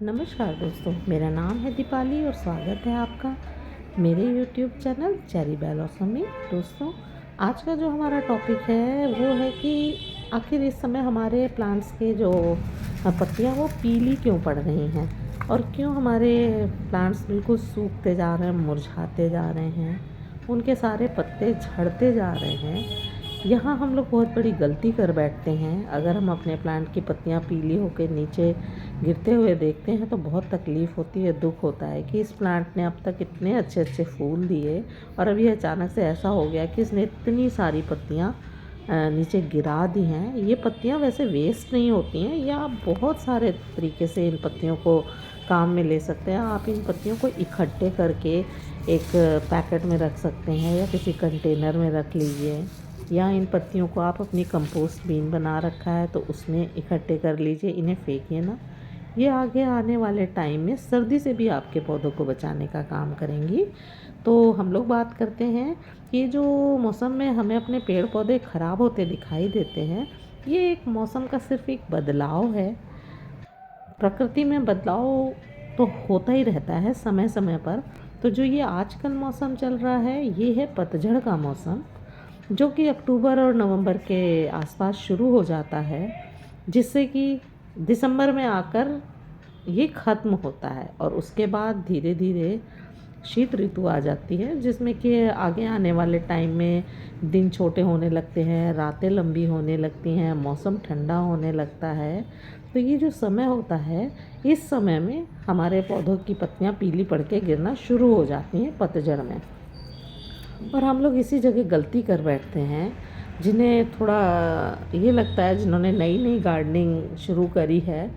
नमस्कार दोस्तों, मेरा नाम है दीपाली और स्वागत है आपका मेरे YouTube चैनल चेरी ब्लॉसम में। दोस्तों, आज का जो हमारा टॉपिक है वो है कि आखिर इस समय हमारे प्लांट्स के जो पत्तियां वो पीली क्यों पड़ रही हैं और क्यों हमारे प्लांट्स बिल्कुल सूखते जा रहे हैं, मुरझाते जा रहे हैं, उनके सारे पत्ते झड़ते जा रहे हैं। यहाँ हम लोग बहुत बड़ी गलती कर बैठते हैं। अगर हम अपने प्लांट की पत्तियाँ पीली होकर नीचे गिरते हुए देखते हैं तो बहुत तकलीफ़ होती है, दुख होता है कि इस प्लांट ने अब तक इतने अच्छे अच्छे फूल दिए और अभी अचानक से ऐसा हो गया कि इसने इतनी सारी पत्तियाँ नीचे गिरा दी हैं। ये पत्तियाँ वैसे वेस्ट नहीं होती हैं, या आप बहुत सारे तरीके से इन पत्तियों को काम में ले सकते हैं। आप इन पत्तियों को इकट्ठे करके एक पैकेट में रख सकते हैं या किसी कंटेनर में रख लीजिए, या इन पत्तियों को आप अपनी कंपोस्ट बीन बना रखा है तो उसमें इकट्ठे कर लीजिए, इन्हें फेंकिए ना। ये आगे आने वाले टाइम में सर्दी से भी आपके पौधों को बचाने का काम करेंगी। तो हम लोग बात करते हैं कि जो मौसम में हमें अपने पेड़ पौधे ख़राब होते दिखाई देते हैं, ये एक मौसम का सिर्फ एक बदलाव है। प्रकृति में बदलाव तो होता ही रहता है समय समय पर। तो जो ये आजकल मौसम चल रहा है ये है पतझड़ का मौसम, जो कि अक्टूबर और नवंबर के आसपास शुरू हो जाता है, जिससे कि दिसंबर में आकर ये ख़त्म होता है और उसके बाद धीरे धीरे शीत ऋतु आ जाती है, जिसमें कि आगे आने वाले टाइम में दिन छोटे होने लगते हैं, रातें लंबी होने लगती हैं, मौसम ठंडा होने लगता है। तो ये जो समय होता है, इस समय में हमारे पौधों की पत्तियां पीली पड़ के गिरना शुरू हो जाती हैं पतझड़ में। और हम लोग इसी जगह गलती कर बैठते हैं, जिन्हें थोड़ा ये लगता है, जिन्होंने नई नई गार्डनिंग शुरू करी है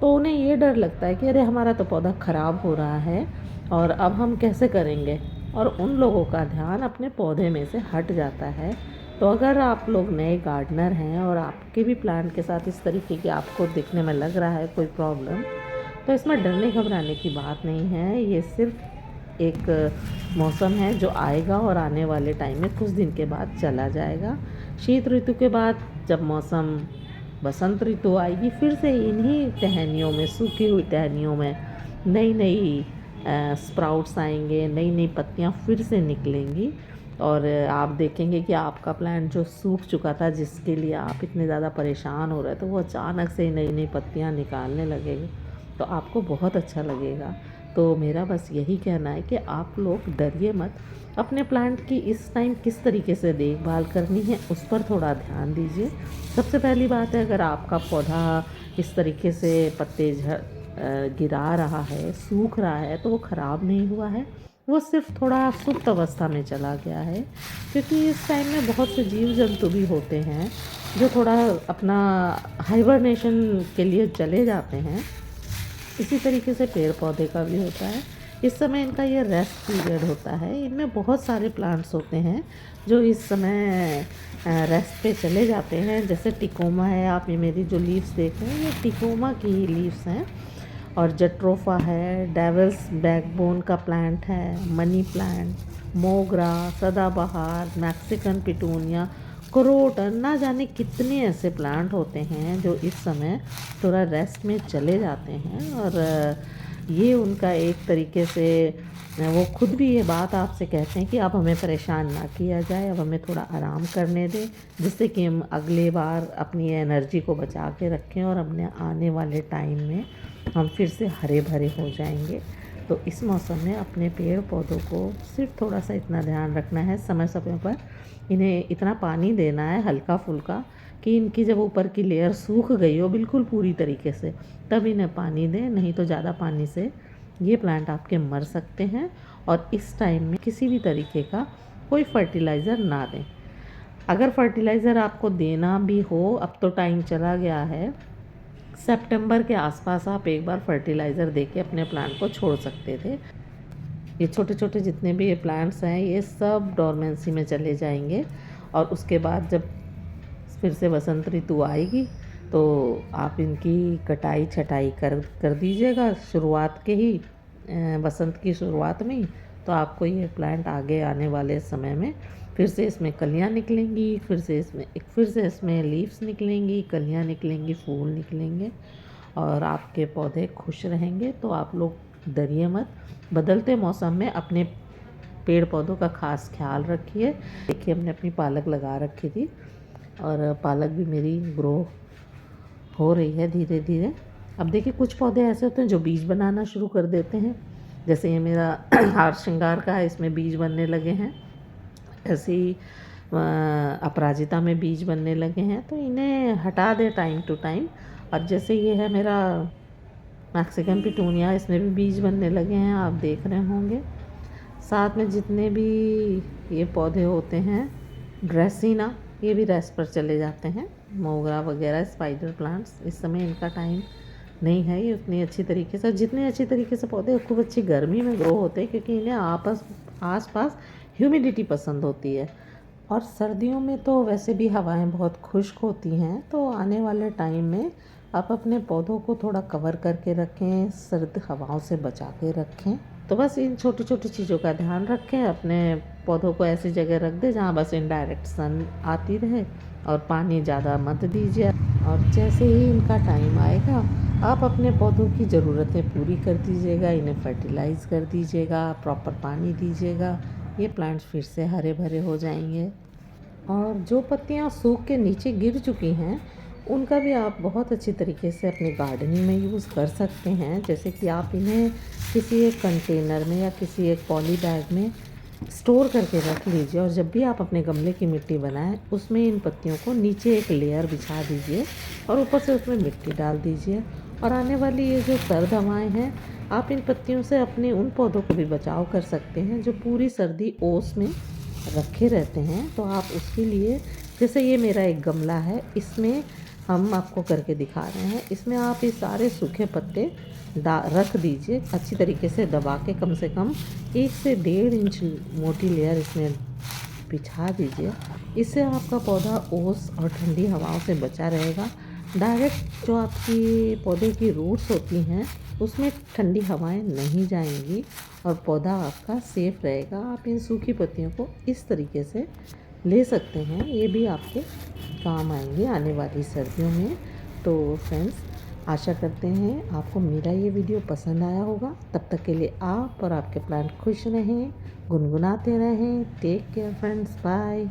तो उन्हें ये डर लगता है कि अरे हमारा तो पौधा ख़राब हो रहा है और अब हम कैसे करेंगे, और उन लोगों का ध्यान अपने पौधे में से हट जाता है। तो अगर आप लोग नए गार्डनर हैं और आपके भी प्लांट के साथ इस तरीके की आपको दिखने में लग रहा है कोई प्रॉब्लम, तो इसमें डरने घबराने की बात नहीं है। ये सिर्फ एक मौसम है जो आएगा और आने वाले टाइम में कुछ दिन के बाद चला जाएगा। शीत ऋतु के बाद जब मौसम बसंत ऋतु आएगी, फिर से इन्हीं टहनियों में, सूखी हुई टहनियों में नई नई स्प्राउट्स आएंगे, नई नई पत्तियां फिर से निकलेंगी और आप देखेंगे कि आपका प्लांट जो सूख चुका था, जिसके लिए आप इतने ज़्यादा परेशान हो रहे थे, वो अचानक से नई नई पत्तियां निकालने लगेगी। तो आपको बहुत अच्छा लगेगा। तो मेरा बस यही कहना है कि आप लोग डरिए मत। अपने प्लांट की इस टाइम किस तरीके से देखभाल करनी है उस पर थोड़ा ध्यान दीजिए। सबसे पहली बात है, अगर आपका पौधा इस तरीके से पत्ते गिरा रहा है, सूख रहा है, तो वो ख़राब नहीं हुआ है, वो सिर्फ थोड़ा सुप्त अवस्था में चला गया है। क्योंकि इस टाइम में बहुत से जीव जंतु भी होते हैं जो थोड़ा अपना हाइबरनेशन के लिए चले जाते हैं। इसी तरीके से पेड़ पौधे का भी होता है। इस समय इनका ये रेस्ट पीरियड होता है। इनमें बहुत सारे प्लांट्स होते हैं जो इस समय रेस्ट पे चले जाते हैं। जैसे टिकोमा है, आप ये मेरी जो लीव्स देख रहे हैं, ये टिकोमा की ही लीव्स हैं। और जट्रोफा है, डेविल्स बैकबोन का प्लांट है, मनी प्लांट, मोगरा, सदाबहार, मैक्सिकन पिटूनिया, क्रोटन, ना जाने कितने ऐसे प्लांट होते हैं जो इस समय थोड़ा रेस्ट में चले जाते हैं। और ये उनका एक तरीके से वो खुद भी ये बात आपसे कहते हैं कि अब हमें परेशान ना किया जाए, अब हमें थोड़ा आराम करने दें, जिससे कि हम अगले बार अपनी एनर्जी को बचा के रखें और अपने आने वाले टाइम में हम फिर से हरे भरे हो जाएंगे। तो इस मौसम में अपने पेड़ पौधों को सिर्फ थोड़ा सा इतना ध्यान रखना है, समय समय पर इन्हें इतना पानी देना है हल्का फुल्का, कि इनकी जब ऊपर की लेयर सूख गई हो बिल्कुल पूरी तरीके से, तब इन्हें पानी दें। नहीं तो ज़्यादा पानी से ये प्लांट आपके मर सकते हैं। और इस टाइम में किसी भी तरीके का कोई फर्टिलाइज़र ना दें। अगर फर्टिलाइज़र आपको देना भी हो, अब तो टाइम चला गया है, सितंबर के आसपास आप एक बार फर्टिलाइज़र देके अपने प्लांट को छोड़ सकते थे। ये छोटे छोटे जितने भी ये प्लांट्स हैं ये सब डोरमेंसी में चले जाएंगे। और उसके बाद जब फिर से बसंत ऋतु आएगी तो आप इनकी कटाई छटाई कर दीजिएगा शुरुआत के ही, बसंत की शुरुआत में ही। तो आपको ये प्लांट आगे आने वाले समय में फिर से इसमें कलियां निकलेंगी, फिर से इसमें लीव्स निकलेंगी, कलियां निकलेंगी, फूल निकलेंगे। और आपके पौधे खुश रहेंगे। तो आप लोग डरिए मत, बदलते मौसम में अपने पेड़ पौधों का खास ख्याल रखिए। देखिए हमने अपनी पालक लगा रखी थी और पालक भी मेरी ग्रो हो रही है धीरे धीरे। अब देखिए कुछ पौधे ऐसे होते हैं जो बीज बनाना शुरू कर देते हैं, जैसे ये मेरा हार श्रृंगार का है, इसमें बीज बनने लगे हैं। ऐसे ही अपराजिता में बीज बनने लगे हैं, तो इन्हें हटा दें टाइम टू टाइम। और जैसे ये है मेरा मैक्सिकन पिटूनिया, इसमें भी बीज बनने लगे हैं, आप देख रहे होंगे। साथ में जितने भी ये पौधे होते हैं ड्रेसिना, ये भी रेस्ट पर चले जाते हैं। मोगरा वगैरह स्पाइडर प्लांट्स, इस समय इनका टाइम नहीं है ये उतनी अच्छी तरीके से। जितने अच्छी तरीके से पौधे खूब अच्छी गर्मी में ग्रो होते हैं, क्योंकि इन्हें आस पास ह्यूमिडिटी पसंद होती है। और सर्दियों में तो वैसे भी हवाएं बहुत खुश्क होती हैं, तो आने वाले टाइम में आप अपने पौधों को थोड़ा कवर करके रखें, सर्द हवाओं से बचा के रखें। तो बस इन छोटी छोटी चीज़ों का ध्यान रखें। अपने पौधों को ऐसी जगह रख दें जहाँ बस इनडायरेक्ट सन आती रहे, और पानी ज़्यादा मत दीजिए। और जैसे ही इनका टाइम आएगा आप अपने पौधों की ज़रूरतें पूरी कर दीजिएगा, इन्हें फर्टिलाइज़ कर दीजिएगा, प्रॉपर पानी दीजिएगा। ये प्लांट्स फिर से हरे भरे हो जाएंगे। और जो पत्तियाँ सूख के नीचे गिर चुकी हैं उनका भी आप बहुत अच्छी तरीके से अपने गार्डनिंग में यूज़ कर सकते हैं। जैसे कि आप इन्हें किसी एक कंटेनर में या किसी एक पॉली बैग में स्टोर करके रख लीजिए, और जब भी आप अपने गमले की मिट्टी बनाएं उसमें इन पत्तियों को नीचे एक लेयर बिछा दीजिए और ऊपर से उसमें मिट्टी डाल दीजिए। और आने वाली ये जो सर्द हवाएँ हैं, आप इन पत्तियों से अपने उन पौधों को भी बचाव कर सकते हैं जो पूरी सर्दी ओस में रखे रहते हैं। तो आप उसके लिए, जैसे ये मेरा एक गमला है, इसमें हम आपको करके दिखा रहे हैं, इसमें आप ये सारे सूखे पत्ते रख दीजिए अच्छी तरीके से दबा के, कम से कम 1 से 1.5 इंच मोटी लेयर इसमें बिछा दीजिए। इससे आपका पौधा ओस और ठंडी हवाओं से बचा रहेगा। डायरेक्ट जो आपकी पौधे की रूट्स होती हैं उसमें ठंडी हवाएं नहीं जाएंगी और पौधा आपका सेफ रहेगा। आप इन सूखी पत्तियों को इस तरीके से ले सकते हैं, ये भी आपके काम आएंगे आने वाली सर्दियों में। तो फ्रेंड्स, आशा करते हैं आपको मेरा ये वीडियो पसंद आया होगा। तब तक के लिए आप और आपके प्लांट खुश रहें, गुनगुनाते रहें। Take care friends, bye.